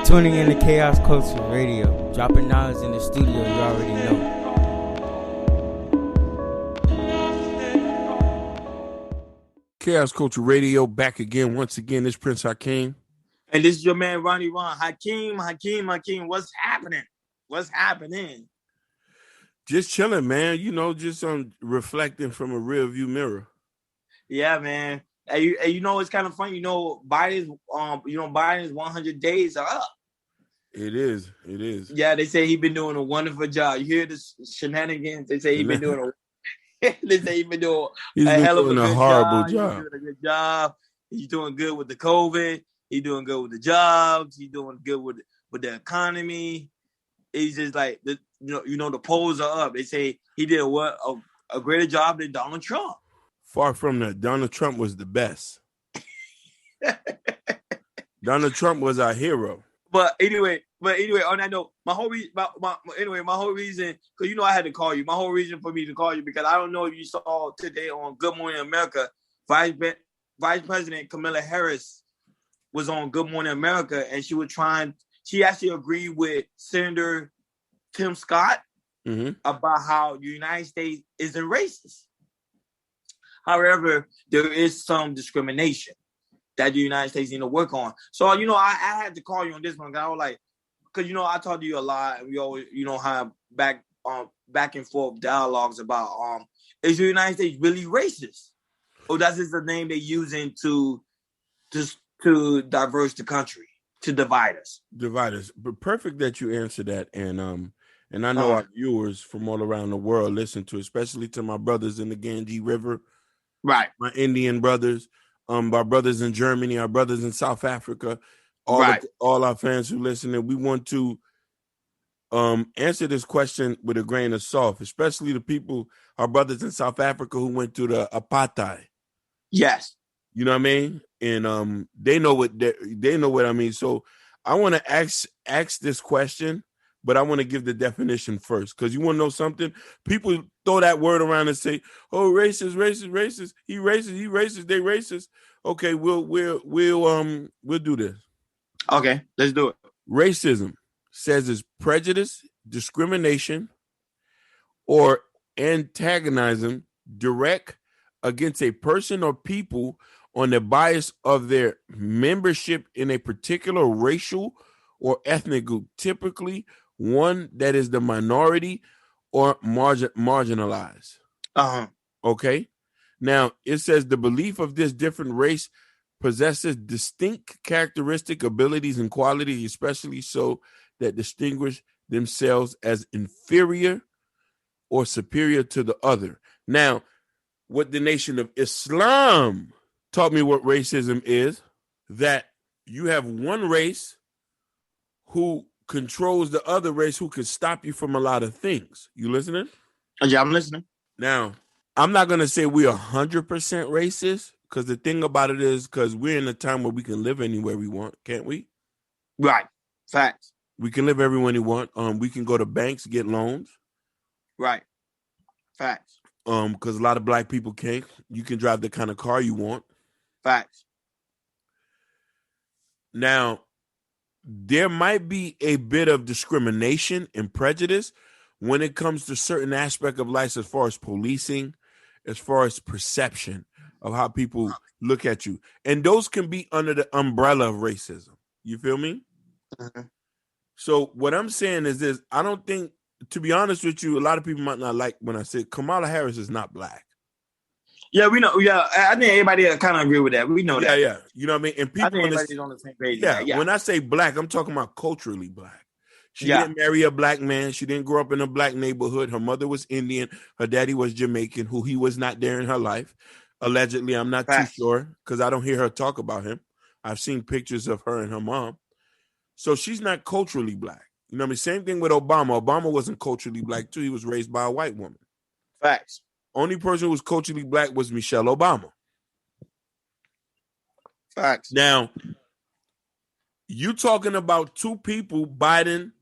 Tuning in to Chaos Culture Radio, dropping knowledge in the studio you already know. Chaos Culture Radio back again. Once again, this Prince Hakeem. And this is your man, Ronnie Ron. Hakeem, what's happening? What's happening? Just chilling, man. You know, just reflecting from a rear view mirror. Yeah, man. And you know, it's kind of funny. You know, Biden's 100 days are up. It is. Yeah, they say he's been doing a wonderful job. You hear the shenanigans? They say he's been doing a hell of a good horrible job. He's doing a good job. He's doing good with the COVID. He's doing good with the jobs. He's doing good with the economy. He's just like the polls are up. They say he did a greater job than Donald Trump. Far from that. Donald Trump was the best. Donald Trump was our hero. But anyway, on that note, my whole reason, because you know I had to call you. My whole reason for me to call you because I don't know if you saw today on Good Morning America, Vice President Kamala Harris was on Good Morning America, and she actually agreed with Senator Tim Scott about how the United States isn't racist. However, there is some discrimination that the United States need to work on. So, you know, I had to call you on this one. Cause I was like, because, you know, I talk to you a lot. And we always, you know, have back and forth dialogues about, is the United States really racist? Or that's just the name they're using to diverse the country, to divide us. But perfect that you answered that. And I know our viewers from all around the world listen to, especially to my brothers in the Ganges River. Right. My Indian brothers. Our brothers in Germany, our brothers in South Africa, all our fans who listen, and we want to answer this question with a grain of salt, especially the people, our brothers in South Africa who went through the apartheid. Yes, you know what I mean, and they know what I mean. So I want to ask this question, but I want to give the definition first because you want to know something. People throw that word around and say, "Oh, racist. He racist. They racist." Okay, we'll do this. Okay, let's do it. Racism says it's prejudice, discrimination, or antagonism direct against a person or people on the bias of their membership in a particular racial or ethnic group, typically one that is the minority or marginalized. Okay. Now, it says the belief of this different race possesses distinct characteristic abilities and qualities, especially so that distinguish themselves as inferior or superior to the other. Now, what the Nation of Islam taught me what racism is, that you have one race who controls the other race who can stop you from a lot of things. You listening? Yeah, I'm listening. Now, I'm not going to say we're 100% racist because the thing about it is because we're in a time where we can live anywhere we want, can't we? Right. Facts. We can live everywhere we want. We can go to banks, get loans. Right. Facts. Because a lot of black people can't. You can drive the kind of car you want. Facts. Now, there might be a bit of discrimination and prejudice when it comes to certain aspects of life as far as policing, as far as perception of how people look at you. And those can be under the umbrella of racism. You feel me? Mm-hmm. So what I'm saying is this. I don't think, to be honest with you, a lot of people might not like when I say Kamala Harris is not black. Yeah, we know. Yeah, I think everybody kind of agree with that. We know that. Yeah. You know what I mean? And people, I think everybody's on the same page. Yeah. When I say black, I'm talking about culturally black. She didn't marry a black man. She didn't grow up in a black neighborhood. Her mother was Indian. Her daddy was Jamaican, who he was not there in her life. Allegedly, I'm not too sure because I don't hear her talk about him. I've seen pictures of her and her mom. So she's not culturally black. You know what I mean? Same thing with Obama. Obama wasn't culturally black too. He was raised by a white woman. Facts. Only person who was culturally black was Michelle Obama. Facts. Now, you talking about two people, Biden,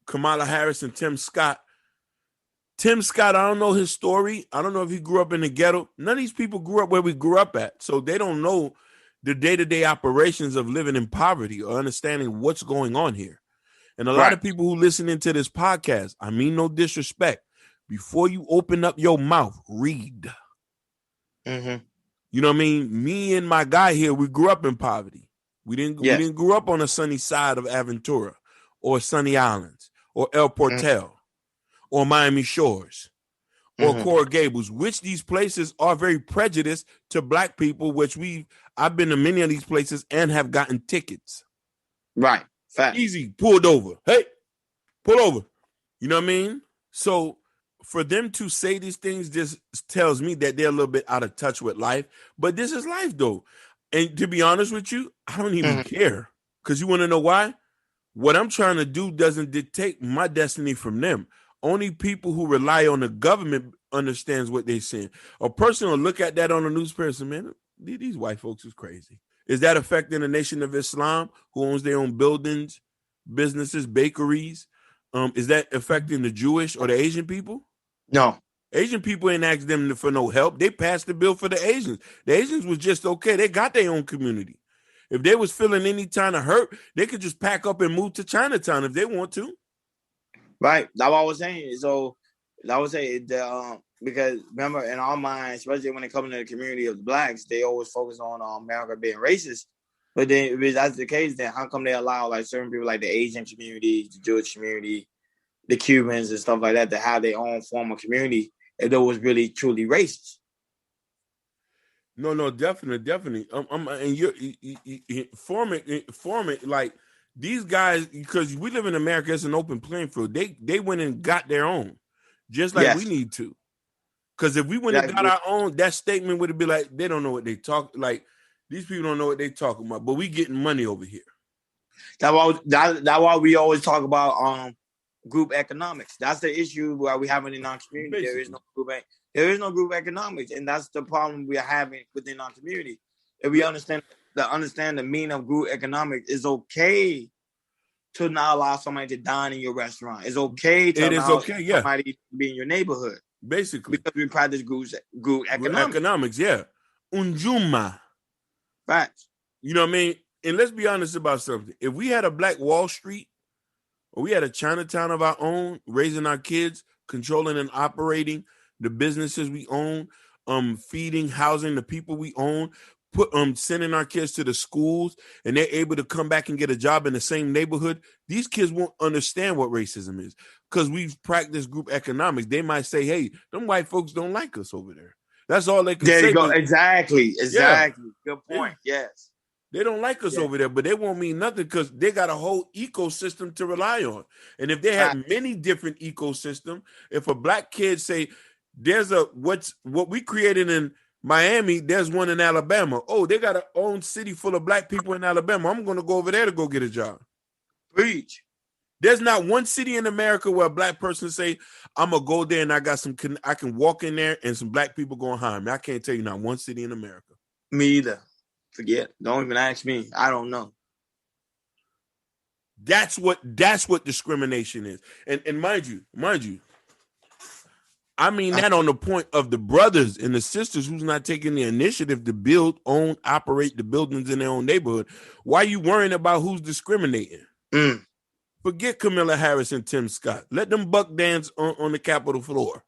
Kamala Harris, and Tim Scott. Tim Scott, I don't know his story. I don't know if he grew up in the ghetto. None of these people grew up where we grew up at. So they don't know the day-to-day operations of living in poverty or understanding what's going on here. And a lot Right. of people who listen into this podcast, I mean no disrespect, before you open up your mouth, read. Mm-hmm. You know what I mean? Me and my guy here, we grew up in poverty. We didn't grow up on the sunny side of Aventura or Sunny Islands or El Portel or Miami Shores or Coral Gables, which these places are very prejudiced to black people, which I've been to many of these places and have gotten tickets. Right. Fact. Easy, pulled over. Hey, pull over. You know what I mean? So for them to say these things just tells me that they're a little bit out of touch with life. But this is life, though. And to be honest with you, I don't even care. Because you want to know why? What I'm trying to do doesn't dictate my destiny from them. Only people who rely on the government understands what they're saying. A person will look at that on the newspaper and say, man, these white folks is crazy. Is that affecting the Nation of Islam, who owns their own buildings, businesses, bakeries? Is that affecting the Jewish or the Asian people? No. Asian people ain't asked them for no help. They passed the bill for the Asians. The Asians was just okay. They got their own community. If they was feeling any kind of hurt, they could just pack up and move to Chinatown if they want to. Right. That's what I was saying. So I would say because remember, in our minds, especially when it comes to the community of the blacks, they always focus on America being racist. But then if that's the case, then how come they allow like certain people like the Asian community, the Jewish community, the Cubans and stuff like that to have their own form of community if it was really truly racist? No, definitely. And you form it like these guys, because we live in America, it's an open playing field. They went and got their own, just like we need to. Because if we went and got our own, that statement would be like, they don't know what they talk like. These people don't know what they talking about, but we getting money over here. That's why we always talk about group economics. That's the issue where we have it in our community. Basically. There is no group economics, and that's the problem we are having within our community. If we understand the meaning of group economics, it's okay to not allow somebody to dine in your restaurant. It's okay to allow somebody to be in your neighborhood. Basically. Because we practice group economics. Economics, yeah. Unjuma. Facts. You know what I mean? And let's be honest about something. If we had a Black Wall Street, or we had a Chinatown of our own, raising our kids, controlling and operating the businesses we own, feeding, housing the people we own, sending our kids to the schools, and they're able to come back and get a job in the same neighborhood, these kids won't understand what racism is because we've practiced group economics. They might say, hey, them white folks don't like us over there. That's all they can say. There you go. Exactly. Yeah. Good point. Yeah. Yes. They don't like us over there, but they won't mean nothing because they got a whole ecosystem to rely on. And if they had many different ecosystems, if a black kid say, there's what we created in Miami, there's one in Alabama. Oh, they got an own city full of black people in Alabama. I'm going to go over there to go get a job. Preach. There's not one city in America where a black person say, I'm going to go there and I can walk in there and some black people going to hire me. I can't tell you not one city in America. Me either. Forget. Don't even ask me. I don't know. That's what discrimination is. And mind you, I mean that on the point of the brothers and the sisters who's not taking the initiative to build, own, operate the buildings in their own neighborhood. Why are you worrying about who's discriminating? Forget Kamala Harris and Tim Scott. Let them buck dance on the Capitol floor.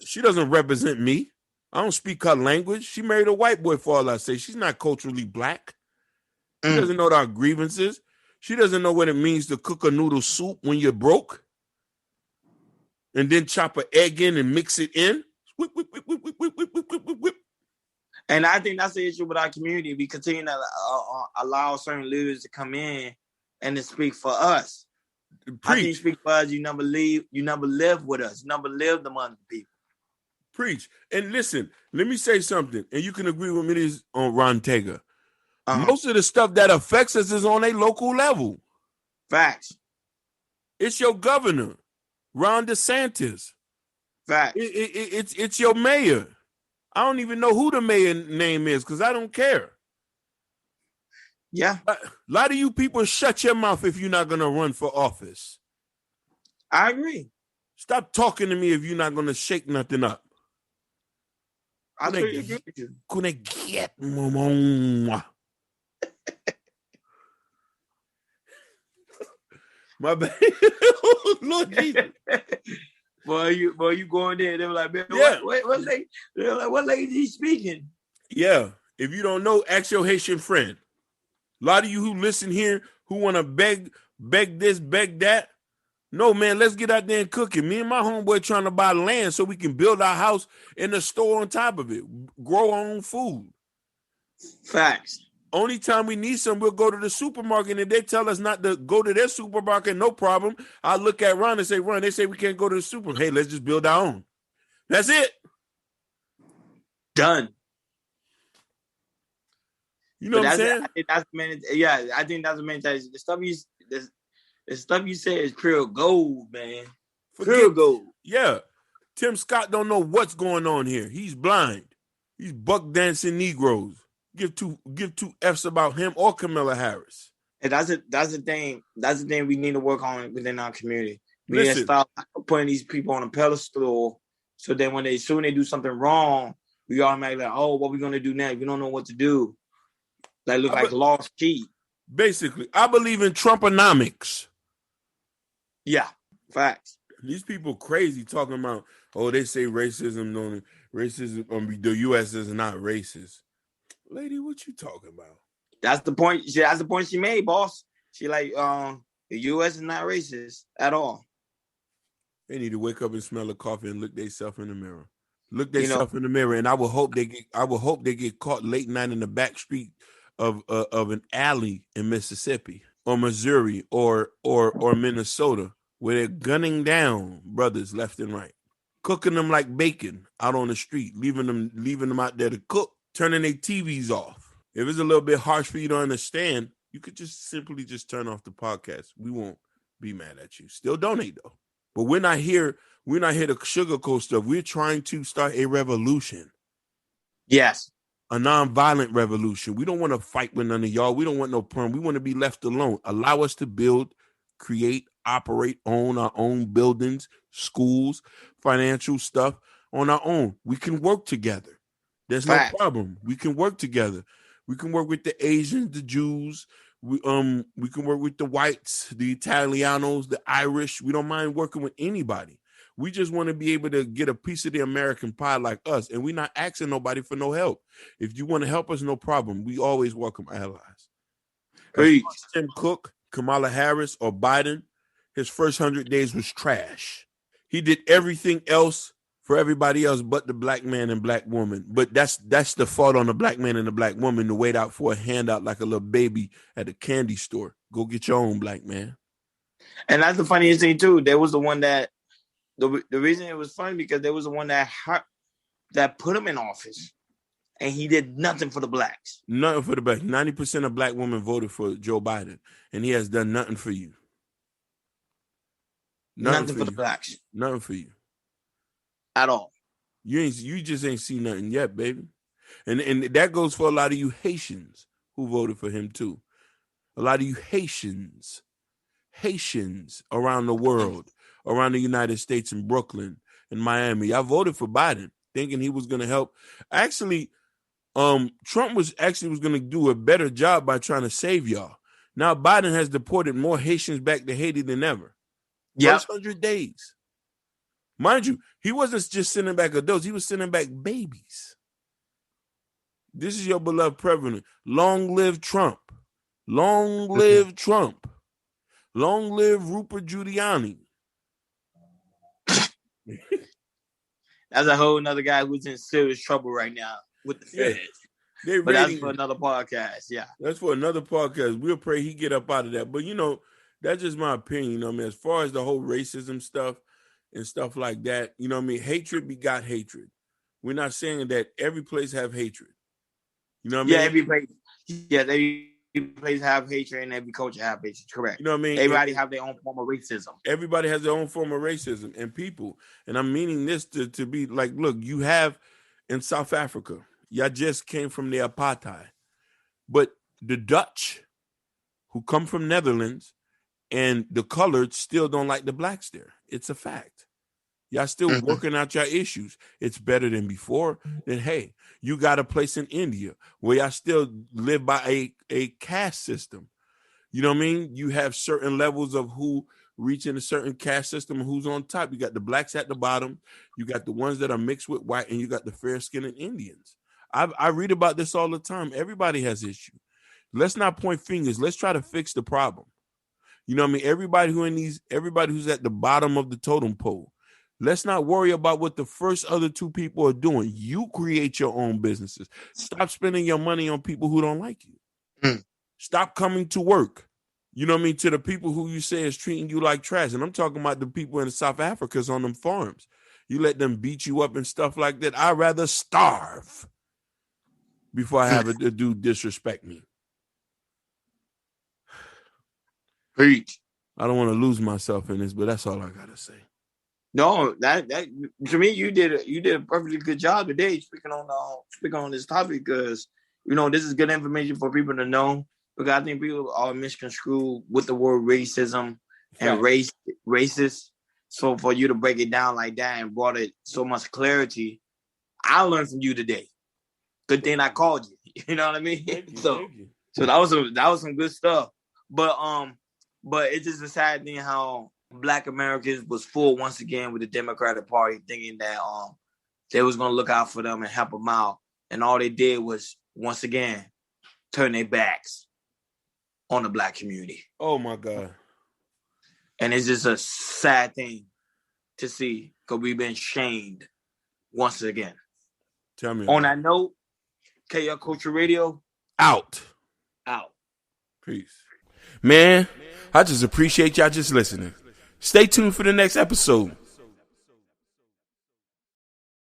She doesn't represent me. I don't speak her language. She married a white boy for all I say. She's not culturally black. She doesn't know our grievances. She doesn't know what it means to cook a noodle soup when you're broke. And then chop an egg in and mix it in. Whip, whip, whip, whip, whip, whip, whip, whip, whip. And I think that's the issue with our community. We continue to allow certain leaders to come in and to speak for us. Preach. I think you speak for us. You never live with us. You never lived among the people. Preach. And listen, let me say something, and you can agree with me this on Ron Tega. Most of the stuff that affects us is on a local level. Facts. It's your governor, Ron DeSantis. Facts. It's your mayor. I don't even know who the mayor name is because I don't care. Yeah. A lot of you people shut your mouth if you're not going to run for office. I agree. Stop talking to me if you're not going to shake nothing up. I agree with you. Couldn't get My bad. Lord Jesus. Boy, you going there? They were like, man, Yeah. what lady? They're like, what lady is he speaking? Yeah. If you don't know, ask your Haitian friend. A lot of you who listen here who want to beg this, beg that. No, man, let's get out there and cook it. Me and my homeboy trying to buy land so we can build our house and a store on top of it. Grow our own food. Facts. Only time we need some, we'll go to the supermarket and they tell us not to go to their supermarket, no problem. I look at Ron and say, Ron, they say we can't go to the supermarket. Hey, let's just build our own. That's it. Done. You know what I'm saying? I think that's the mentality. The stuff you say is pure gold, man. Pure gold. Yeah. Tim Scott don't know what's going on here. He's blind. He's buck dancing Negroes. Give two F's about him or Kamala Harris. And that's the thing. That's the thing we need to work on within our community. We need to Listen. stop putting these people on a pedestal. So then when they do something wrong, we automatically like, oh, what we gonna do now? We don't know what to do. Like look like lost key. Basically, I believe in Trumponomics. Yeah, facts. These people crazy talking about, oh, they say racism, the U.S. is not racist. Lady, what you talking about? That's the point. That's the point she made, boss. She like, the U.S. is not racist at all. They need to wake up and smell the coffee and look themselves in the mirror. Look themselves in the mirror, and I will hope they get caught late night in the back street of an alley in Mississippi or Missouri or Minnesota, where they're gunning down brothers left and right, cooking them like bacon out on the street, leaving them out there to cook, turning their TVs off. If it's a little bit harsh for you to understand, you could just simply turn off the podcast. We won't be mad at you. Still donate though. But we're not here to sugarcoat stuff. We're trying to start a revolution. Yes. A nonviolent revolution. We don't want to fight with none of y'all. We don't want no perm. We want to be left alone. Allow us to build, create, operate, own our own buildings, schools, financial stuff on our own. We can work together. There's no problem. We can work together. We can work with the Asians, the Jews. We can work with the whites, the Italianos, the Irish. We don't mind working with anybody. We just want to be able to get a piece of the American pie like us, and we're not asking nobody for no help. If you want to help us, no problem. We always welcome allies. Tim Cook, Kamala Harris, or Biden, his first 100 days was trash. He did everything else for everybody else but the black man and black woman. But that's the fault on the black man and the black woman to wait out for a handout like a little baby at a candy store. Go get your own, black man. And that's the funniest thing, too. There was the one that, the reason it was funny because there was the one that put him in office, and he did nothing for the blacks. Nothing for the black. 90% of black women voted for Joe Biden, and he has done nothing for you. Nothing for the blacks. Nothing for you. At all. You just ain't seen nothing yet, baby. And that goes for a lot of you Haitians who voted for him too. A lot of you Haitians around the world, around the United States, in Brooklyn, in Miami. I voted for Biden, thinking he was going to help. Actually, Trump was going to do a better job by trying to save y'all. Now Biden has deported more Haitians back to Haiti than ever. First 100 days. Mind you, he wasn't just sending back adults. He was sending back babies. This is your beloved president. Long live Trump. Long live Trump. Long live Rupert Giuliani. That's a whole nother guy who's in serious trouble right now with the Feds. But that's for another podcast. Yeah. That's for another podcast. We'll pray he get up out of that. But, that's just my opinion. As far as the whole racism stuff and stuff like that, hatred begot hatred. We're not saying that every place have hatred. You know what I mean? Every place have hatred and every culture have hatred. Correct. You know what I mean? Everybody have their own form of racism. Everybody has their own form of racism and people. And I'm meaning this to be like, look, you have in South Africa, y'all just came from the apartheid. But the Dutch who come from Netherlands and the colored still don't like the blacks there. It's a fact. Y'all still working out your issues. It's better than before. Then, hey, you got a place in India where y'all still live by a caste system. You know what I mean? You have certain levels of who reaching a certain caste system and who's on top. You got the blacks at the bottom. You got the ones that are mixed with white, and you got the fair-skinned Indians. I read about this all the time. Everybody has issues. Let's not point fingers. Let's try to fix the problem. You know what I mean? Everybody who's at the bottom of the totem pole. Let's not worry about what the first other two people are doing. You create your own businesses. Stop spending your money on people who don't like you. Stop coming to work. You know what I mean? To the people who you say is treating you like trash. And I'm talking about the people in South Africa's on them farms. You let them beat you up and stuff like that. I'd rather starve before I have a dude disrespect me. Preach. I don't want to lose myself in this, but that's all I gotta say. No, that to me, you did a perfectly good job today speaking on this topic, because this is good information for people to know, because I think people are misconstrued with the word racism and racist. So for you to break it down like that and brought it so much clarity, I learned from you today. Good thing I called you. You know what I mean? Thank you. So that was some good stuff. But it's just a sad thing how Black Americans was fooled once again with the Democratic Party, thinking that they was gonna look out for them and help them out, and all they did was once again turn their backs on the Black community. Oh my God! And it's just a sad thing to see, because we've been shamed once again. Tell me. On that note, KL Culture Radio out. Peace. Man, I just appreciate y'all just listening. Stay tuned for the next episode.